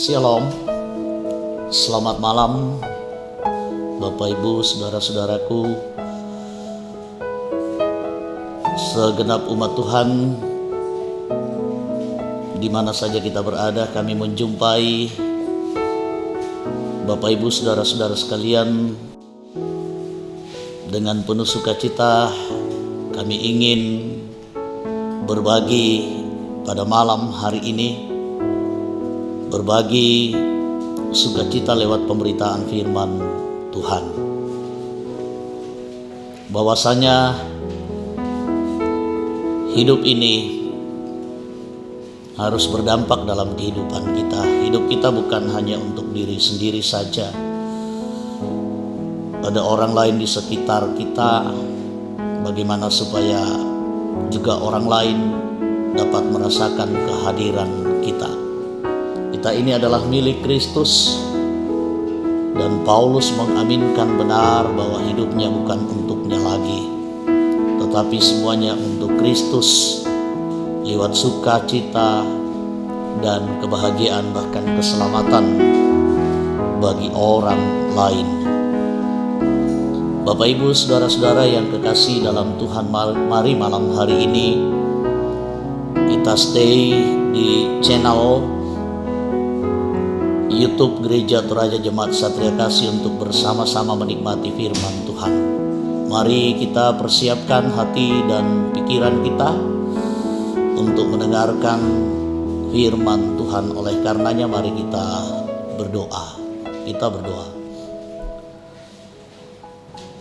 Shalom, selamat malam Bapak Ibu, saudara-saudaraku, segenap umat Tuhan di mana saja kita berada. Kami menjumpai Bapak Ibu, saudara-saudara sekalian dengan penuh sukacita. Kami ingin berbagi pada malam hari ini, berbagi sukacita lewat pemberitaan firman Tuhan, bahwasanya hidup ini harus berdampak dalam kehidupan kita. Hidup kita bukan hanya untuk diri sendiri saja. Ada orang lain di sekitar kita. Bagaimana supaya juga orang lain dapat merasakan kehadiran kita. Kita ini adalah milik Kristus, dan Paulus mengaminkan benar bahwa hidupnya bukan untuknya lagi, tetapi semuanya untuk Kristus, lewat sukacita dan kebahagiaan, bahkan keselamatan bagi orang lain. Bapak Ibu, saudara-saudara yang kekasih dalam Tuhan, mari malam hari ini kita stay di channel YouTube Gereja Toraja Jemaat Satria Kasih untuk bersama-sama menikmati firman Tuhan. Mari kita persiapkan hati dan pikiran kita untuk mendengarkan firman Tuhan. Oleh karenanya mari kita berdoa. Kita berdoa.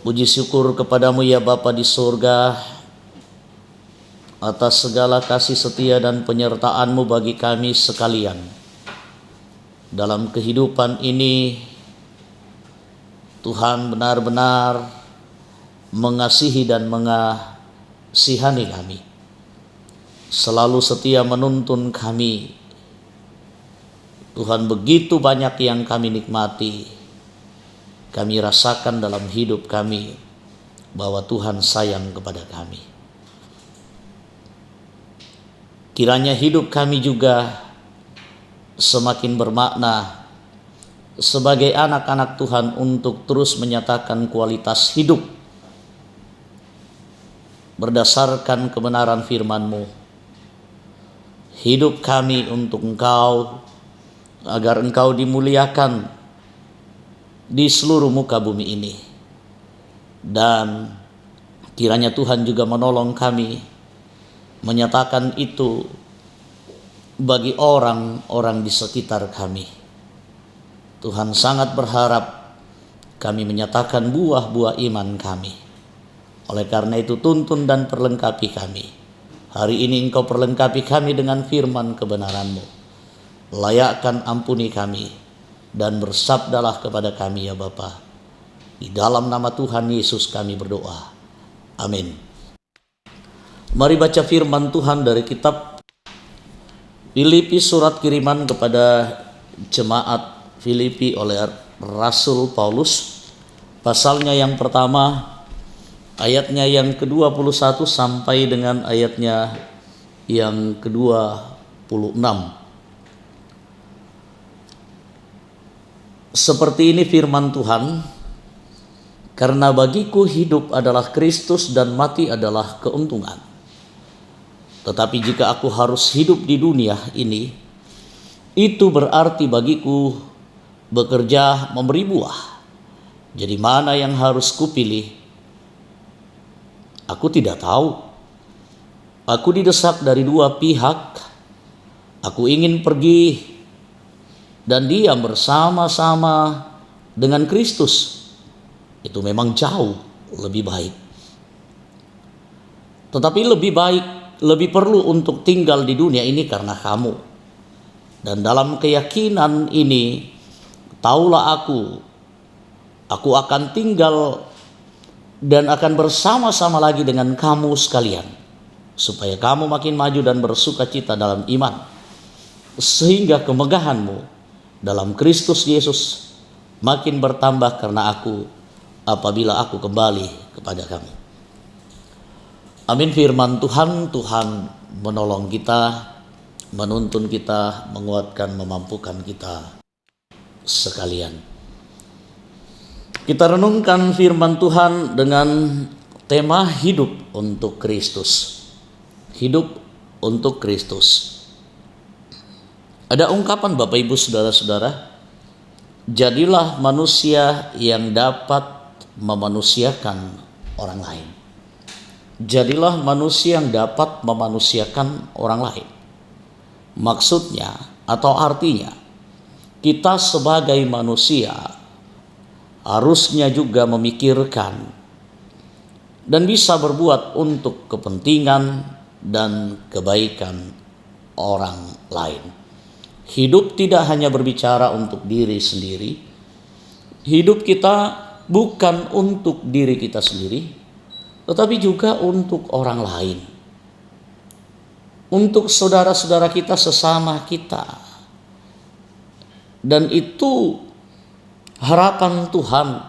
Puji syukur kepadamu ya Bapa di surga, atas segala kasih setia dan penyertaan-Mu bagi kami sekalian. Dalam kehidupan ini, Tuhan benar-benar mengasihi dan mengasihani kami, selalu setia menuntun kami. Tuhan, begitu banyak yang kami nikmati, kami rasakan dalam hidup kami bahwa Tuhan sayang kepada kami. Kiranya hidup kami juga semakin bermakna sebagai anak-anak Tuhan untuk terus menyatakan kualitas hidup berdasarkan kebenaran firman-Mu. Hidup kami untuk Engkau, agar Engkau dimuliakan di seluruh muka bumi ini. Dan kiranya Tuhan juga menolong kami menyatakan itu bagi orang-orang di sekitar kami. Tuhan sangat berharap kami menyatakan buah-buah iman kami. Oleh karena itu tuntun dan perlengkapi kami. Hari ini Engkau perlengkapi kami dengan firman kebenaran-Mu. Layakkan ampuni kami dan bersabdalah kepada kami ya Bapa. Di dalam nama Tuhan Yesus kami berdoa. Amin. Mari baca firman Tuhan dari kitab Filipi, surat kiriman kepada jemaat Filipi oleh Rasul Paulus, pasalnya yang pertama, ayatnya yang ke-21 sampai dengan ayatnya yang ke-26. Seperti ini firman Tuhan, karena bagiku hidup adalah Kristus dan mati adalah keuntungan. Tetapi jika aku harus hidup di dunia ini, itu berarti bagiku bekerja memberi buah. Jadi mana yang harus kupilih? Aku tidak tahu. Aku didesak dari dua pihak. Aku ingin pergi dan diam bersama-sama dengan Kristus. Itu memang jauh lebih baik. Tetapi lebih perlu untuk tinggal di dunia ini karena kamu. Dan dalam keyakinan ini, taulah aku akan tinggal dan akan bersama-sama lagi dengan kamu sekalian, supaya kamu makin maju dan bersukacita dalam iman, sehingga kemegahanmu dalam Kristus Yesus makin bertambah karena apabila aku kembali kepada kamu. Amin. Firman Tuhan menolong kita menuntun kita, menguatkan, memampukan kita sekalian. Kita renungkan firman Tuhan dengan tema hidup untuk Kristus. Hidup untuk Kristus. Ada ungkapan Bapak Ibu Saudara-saudara, jadilah manusia yang dapat memanusiakan orang lain. Jadilah manusia yang dapat memanusiakan orang lain. Maksudnya atau artinya, kita sebagai manusia harusnya juga memikirkan dan bisa berbuat untuk kepentingan dan kebaikan orang lain. Hidup tidak hanya berbicara untuk diri sendiri. Hidup kita bukan untuk diri kita sendiri, tetapi juga untuk orang lain. Untuk saudara-saudara kita, sesama kita. Dan itu harapan Tuhan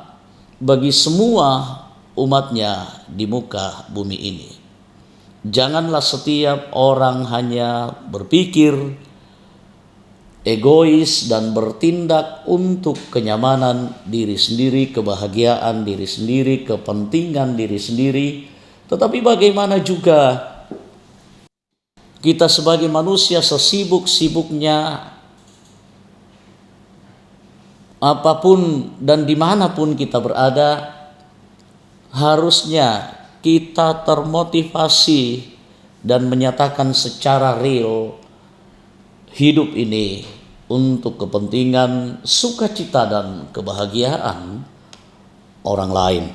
bagi semua umatnya di muka bumi ini. Janganlah setiap orang hanya berpikir egois dan bertindak untuk kenyamanan diri sendiri, kebahagiaan diri sendiri, kepentingan diri sendiri. Tetapi bagaimana juga kita sebagai manusia sesibuk-sibuknya, apapun dan dimanapun kita berada, harusnya kita termotivasi dan menyatakan secara real hidup ini untuk kepentingan sukacita dan kebahagiaan orang lain.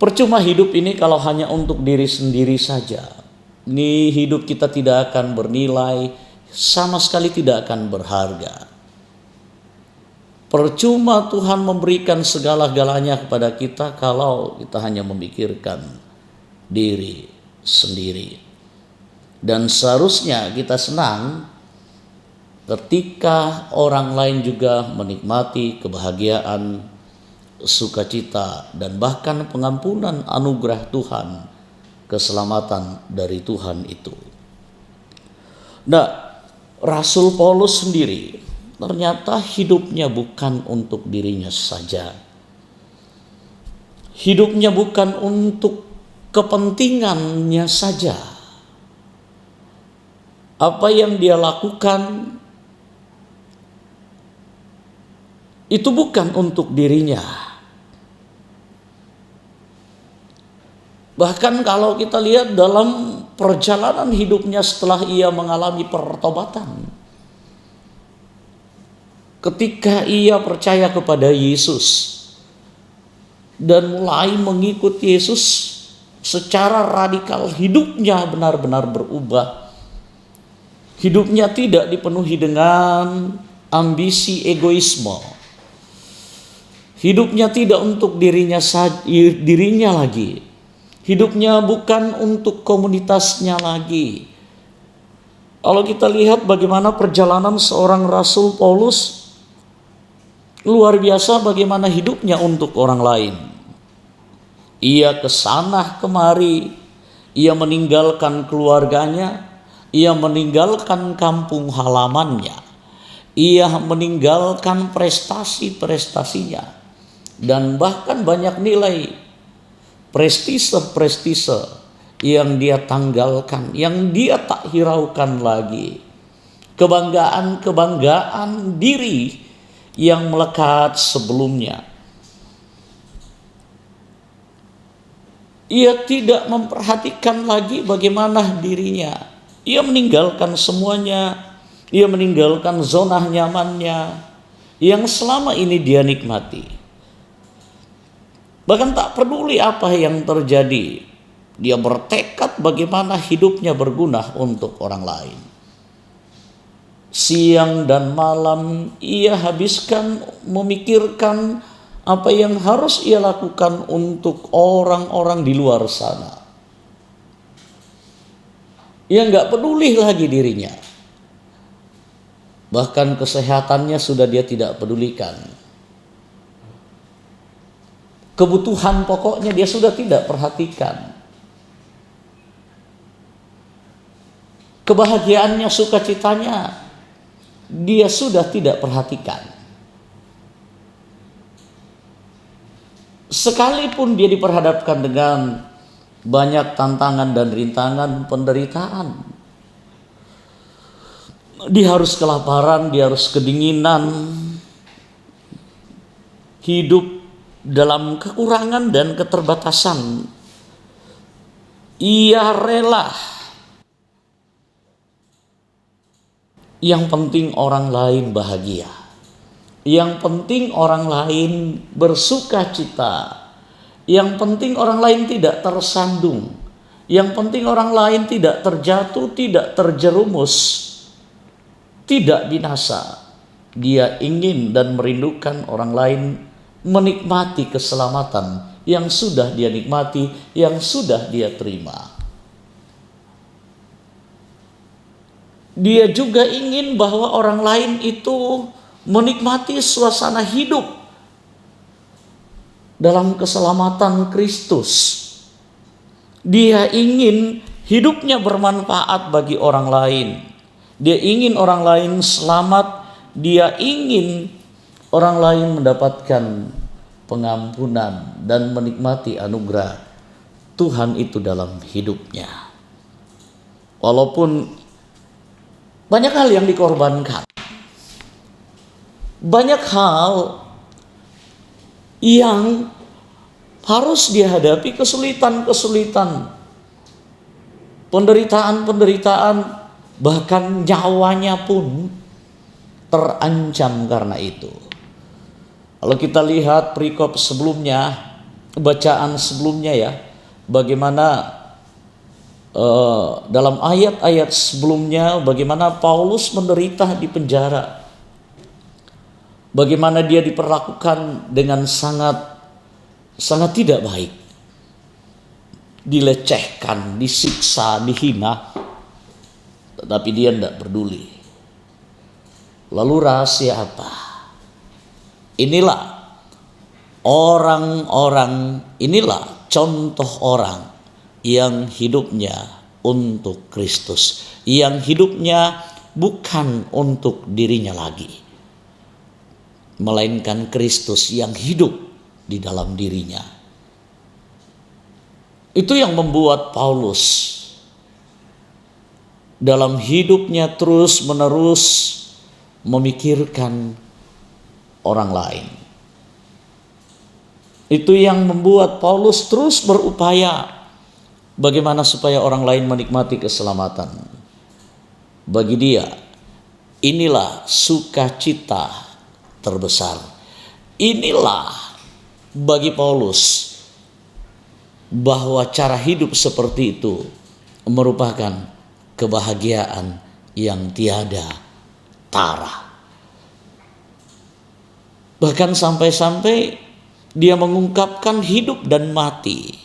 Percuma hidup ini kalau hanya untuk diri sendiri saja. Ini hidup kita tidak akan bernilai, sama sekali tidak akan berharga. Percuma Tuhan memberikan segala-galanya kepada kita kalau kita hanya memikirkan diri sendiri. Dan seharusnya kita senang ketika orang lain juga menikmati kebahagiaan, sukacita, dan bahkan pengampunan anugerah Tuhan, keselamatan dari Tuhan itu. Nah, Rasul Paulus sendiri ternyata hidupnya bukan untuk dirinya saja. Hidupnya bukan untuk kepentingannya saja. Apa yang dia lakukan itu bukan untuk dirinya. Bahkan kalau kita lihat dalam perjalanan hidupnya setelah ia mengalami pertobatan, ketika ia percaya kepada Yesus dan mulai mengikut Yesus secara radikal, hidupnya benar-benar berubah. Hidupnya tidak dipenuhi dengan ambisi egoisme. Hidupnya tidak untuk dirinya lagi. Hidupnya bukan untuk komunitasnya lagi. Kalau kita lihat bagaimana perjalanan seorang Rasul Paulus, luar biasa bagaimana hidupnya untuk orang lain. Ia kesana kemari, ia meninggalkan keluarganya, ia meninggalkan kampung halamannya, ia meninggalkan prestasi-prestasinya, dan bahkan banyak nilai prestise yang dia tanggalkan, yang dia tak hiraukan lagi. Kebanggaan diri yang melekat sebelumnya. Ia tidak memperhatikan lagi bagaimana dirinya. Ia meninggalkan semuanya. Ia meninggalkan zona nyamannya yang selama ini dia nikmati. Bahkan tak peduli apa yang terjadi. Dia bertekad bagaimana hidupnya berguna untuk orang lain. Siang dan malam ia habiskan memikirkan apa yang harus ia lakukan untuk orang-orang di luar sana. Ia gak peduli lagi dirinya. Bahkan kesehatannya sudah dia tidak pedulikan. Kebutuhan pokoknya dia sudah tidak perhatikan. kebahagiaannya, sukacitanya, dia sudah tidak perhatikan. Sekalipun dia diperhadapkan dengan banyak tantangan dan rintangan penderitaan, dia harus kelaparan, dia harus kedinginan, hidup dalam kekurangan dan keterbatasan, ia rela. Yang penting orang lain bahagia, yang penting orang lain bersuka cita, yang penting orang lain tidak tersandung, yang penting orang lain tidak terjatuh, tidak terjerumus, tidak binasa. Dia ingin dan merindukan orang lain menikmati keselamatan yang sudah dia nikmati, yang sudah dia terima. Dia juga ingin bahwa orang lain itu menikmati suasana hidup dalam keselamatan Kristus. Dia ingin hidupnya bermanfaat bagi orang lain. Dia ingin orang lain selamat. Dia ingin orang lain mendapatkan pengampunan dan menikmati anugerah Tuhan itu dalam hidupnya. Walaupun banyak hal yang dikorbankan, banyak hal yang harus dihadapi, kesulitan-kesulitan, penderitaan-penderitaan, bahkan nyawanya pun terancam karena itu. Kalau kita lihat perikop sebelumnya, bacaan sebelumnya ya, bagaimana dalam ayat-ayat sebelumnya bagaimana Paulus menderita di penjara, bagaimana dia diperlakukan dengan sangat tidak baik, dilecehkan, disiksa, dihina, tetapi dia tidak peduli. Lalu rahasia apa? Inilah orang-orang, inilah contoh orang yang hidupnya untuk Kristus, yang hidupnya bukan untuk dirinya lagi, melainkan Kristus yang hidup di dalam dirinya. Itu yang membuat Paulus dalam hidupnya terus-menerus memikirkan orang lain. Itu yang membuat Paulus terus berupaya bagaimana supaya orang lain menikmati keselamatan. Bagi dia, inilah sukacita terbesar. Inilah bagi Paulus bahwa cara hidup seperti itu merupakan kebahagiaan yang tiada tara. Bahkan sampai-sampai dia mengungkapkan hidup dan mati.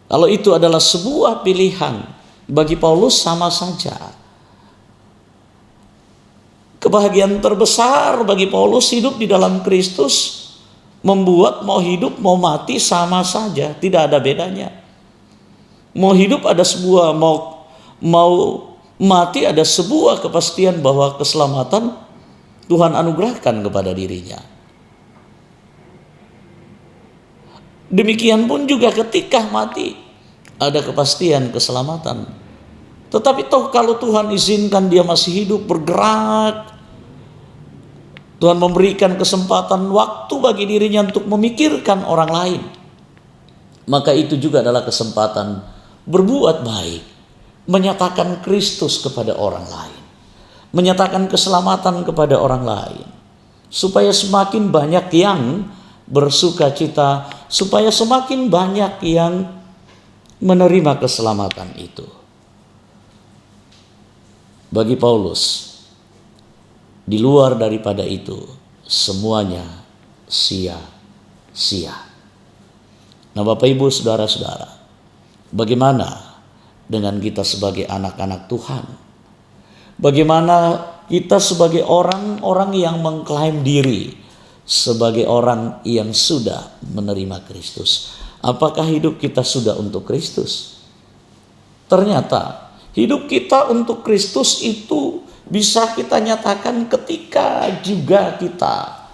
Kalau itu adalah sebuah pilihan, bagi Paulus sama saja. Kebahagiaan terbesar bagi Paulus hidup di dalam Kristus, membuat mau hidup mau mati sama saja, tidak ada bedanya. Mau hidup ada sebuah, mau mati ada sebuah kepastian bahwa keselamatan Tuhan anugerahkan kepada dirinya. Demikian pun juga ketika mati ada kepastian keselamatan. Tetapi toh kalau Tuhan izinkan dia masih hidup, bergerak, Tuhan memberikan kesempatan waktu bagi dirinya untuk memikirkan orang lain, maka itu juga adalah kesempatan berbuat baik, menyatakan Kristus kepada orang lain, menyatakan keselamatan kepada orang lain, supaya semakin banyak yang bersuka cita, supaya semakin banyak yang menerima keselamatan itu. Bagi Paulus, di luar daripada itu semuanya sia-sia. Nah, Bapak Ibu, saudara-saudara, bagaimana dengan kita sebagai anak-anak Tuhan? Bagaimana kita sebagai orang-orang yang mengklaim diri sebagai orang yang sudah menerima Kristus? Apakah hidup kita sudah untuk Kristus? Ternyata Hidup kita untuk Kristus itu bisa kita nyatakan ketika juga kita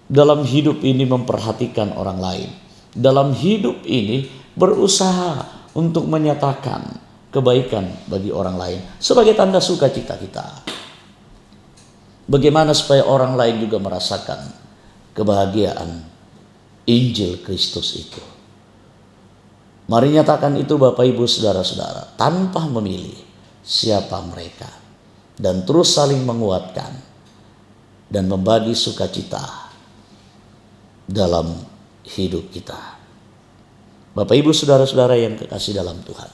dalam hidup ini memperhatikan orang lain. Dalam hidup ini berusaha untuk menyatakan kebaikan bagi orang lain sebagai tanda sukacita kita. Bagaimana supaya orang lain juga merasakan kebahagiaan Injil Kristus itu. Mari nyatakan itu Bapak Ibu Saudara-saudara tanpa memilih siapa mereka. Dan terus saling menguatkan dan membagi sukacita dalam hidup kita. Bapak Ibu Saudara-saudara yang kekasih dalam Tuhan.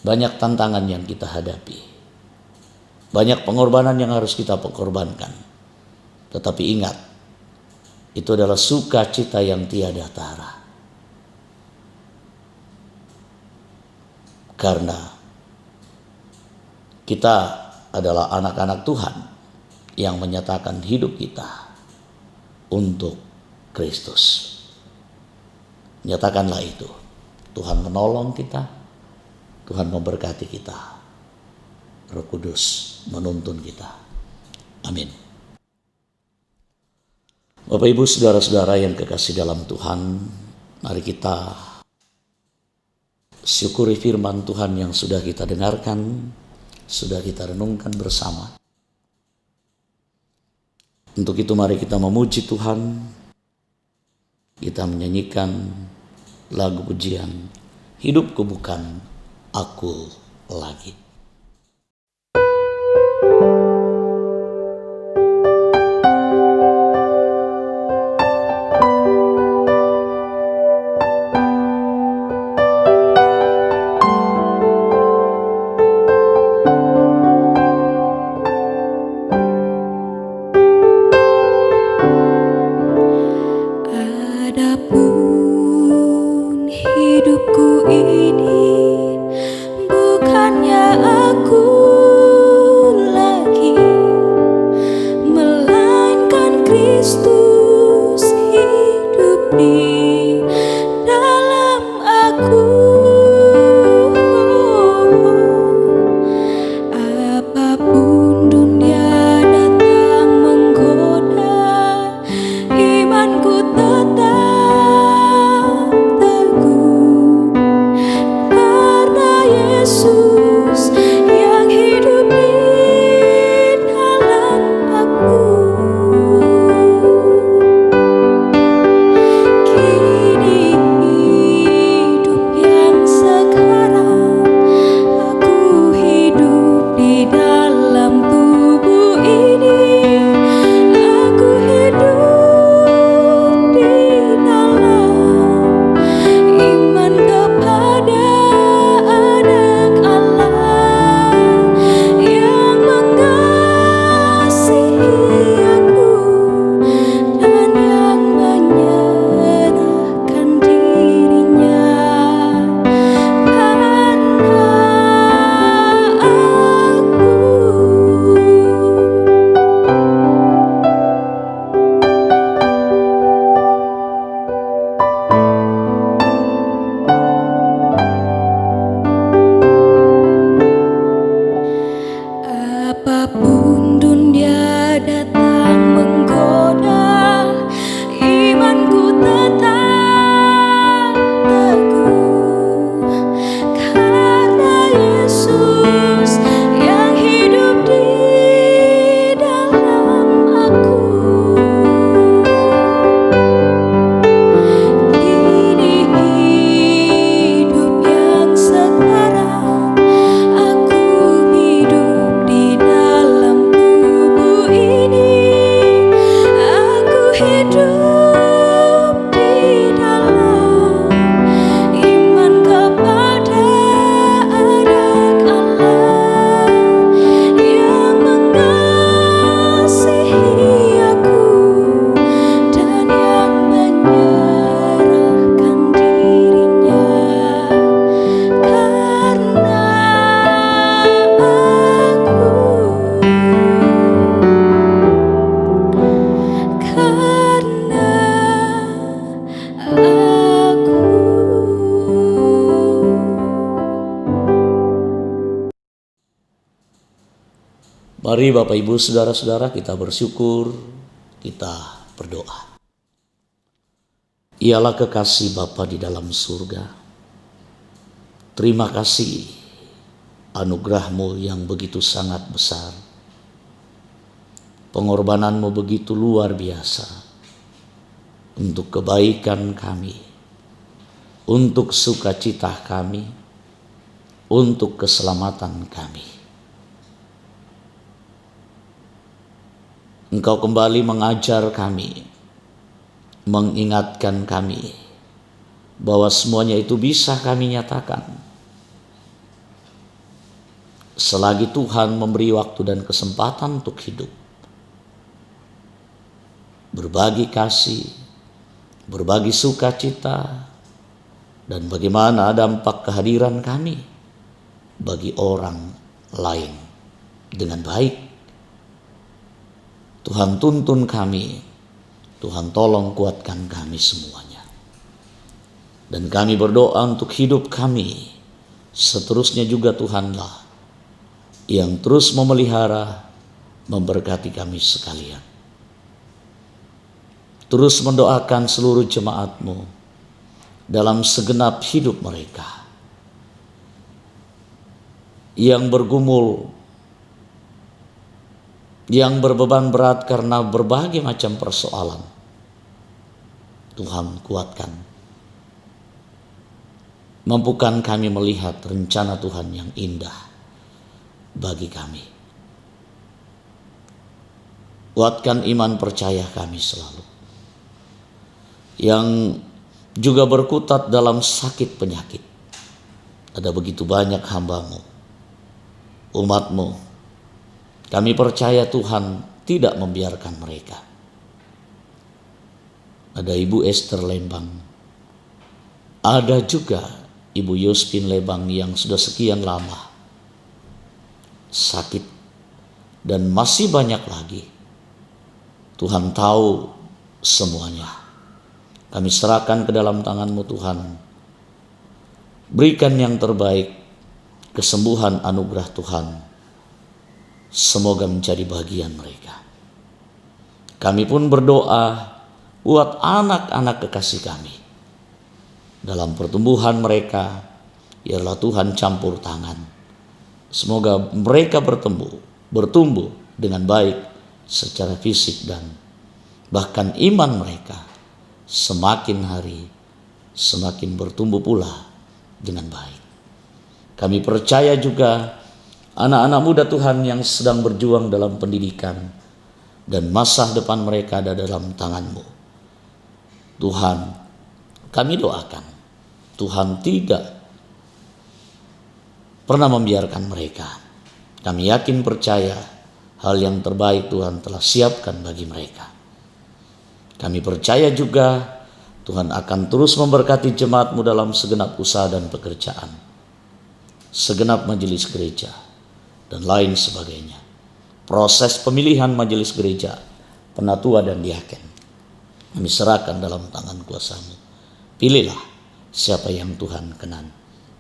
Banyak tantangan yang kita hadapi. Banyak pengorbanan yang harus kita korbankan. Tetapi ingat, itu adalah sukacita yang tiada tara. Karena kita adalah anak-anak Tuhan yang menyatakan hidup kita untuk Kristus. Nyatakanlah itu. Tuhan menolong kita, Tuhan memberkati kita, Roh Kudus menuntun kita. Amin. Bapak Ibu Saudara-saudara yang kekasih dalam Tuhan, mari kita syukuri firman Tuhan yang sudah kita dengarkan, sudah kita renungkan bersama. Untuk itu mari kita memuji Tuhan. Kita menyanyikan lagu pujian, hidupku bukan aku lagi. Adapun hidupku ini bukannya aku lagi, melainkan Kristus hidup di dalam aku. Apapun dunia datang menggoda, imanku tetap teguh, karena Yesus Mari Bapak Ibu Saudara-saudara kita bersyukur, kita berdoa. Ialah kekasih Bapa di dalam surga. Terima kasih anugerah-Mu yang begitu sangat besar. Pengorbanan-Mu begitu luar biasa untuk kebaikan kami, untuk sukacita kami, untuk keselamatan kami. Engkau kembali mengajar kami, mengingatkan kami bahwa semuanya itu bisa kami nyatakan selagi Tuhan memberi waktu dan kesempatan untuk hidup, berbagi kasih, berbagi sukacita, dan bagaimana dampak kehadiran kami bagi orang lain dengan baik. Tuhan tuntun kami, Tuhan tolong kuatkan kami semuanya. Dan kami berdoa untuk hidup kami, seterusnya juga Tuhanlah yang terus memelihara, memberkati kami sekalian. Terus mendoakan seluruh jemaat-Mu dalam segenap hidup mereka yang bergumul, yang berbeban berat karena berbagai macam persoalan. Tuhan kuatkan, mampukan kami melihat rencana Tuhan yang indah bagi kami. Kuatkan iman percaya kami selalu, yang juga berkutat dalam sakit penyakit. Ada begitu banyak hamba-Mu, umat-Mu. Kami percaya Tuhan tidak membiarkan mereka. Ada Ibu Esther Lembang, ada juga Ibu Yospin Lembang yang sudah sekian lama sakit, dan masih banyak lagi. Tuhan tahu semuanya. Kami serahkan ke dalam tangan-Mu Tuhan. Berikan yang terbaik, kesembuhan anugerah Tuhan semoga menjadi bagian mereka. Kami pun berdoa buat anak-anak kekasih kami. Dalam pertumbuhan mereka, biarlah Tuhan campur tangan. Semoga mereka bertumbuh dengan baik secara fisik, dan bahkan iman mereka semakin hari semakin bertumbuh pula dengan baik. Kami percaya juga anak-anak muda Tuhan yang sedang berjuang dalam pendidikan, dan masa depan mereka ada dalam tangan-Mu. Tuhan, kami doakan Tuhan tidak pernah membiarkan mereka. Kami yakin percaya hal yang terbaik Tuhan telah siapkan bagi mereka. Kami percaya juga Tuhan akan terus memberkati jemaat-Mu dalam segenap usaha dan pekerjaan, segenap majelis gereja, dan lain sebagainya. Proses pemilihan majelis gereja, penatua dan diaken, kami serahkan dalam tangan kuasa-Mu. Pilihlah siapa yang Tuhan kenan.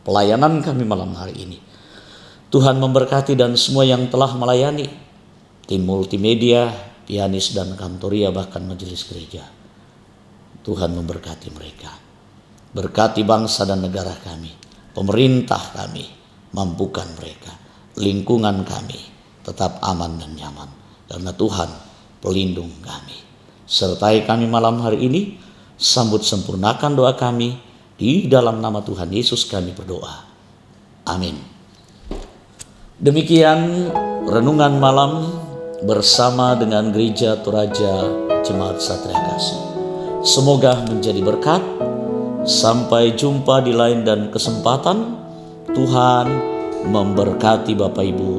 Pelayanan kami malam hari ini, Tuhan memberkati, dan semua yang telah melayani, tim multimedia, pianis dan kantoria, bahkan majelis gereja, Tuhan memberkati mereka. Berkati bangsa dan negara kami, pemerintah kami, mampukan mereka. Lingkungan kami tetap aman dan nyaman, karena Tuhan pelindung kami. Sertai kami malam hari ini, sambut sempurnakan doa kami, di dalam nama Tuhan Yesus kami berdoa. Amin. Demikian renungan malam bersama dengan Gereja Toraja Jemaat Satria Kasih. Semoga menjadi berkat. Sampai jumpa di lain dan kesempatan. Tuhan memberkati Bapak Ibu,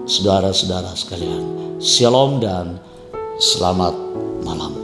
saudara-saudara sekalian. Shalom dan selamat malam.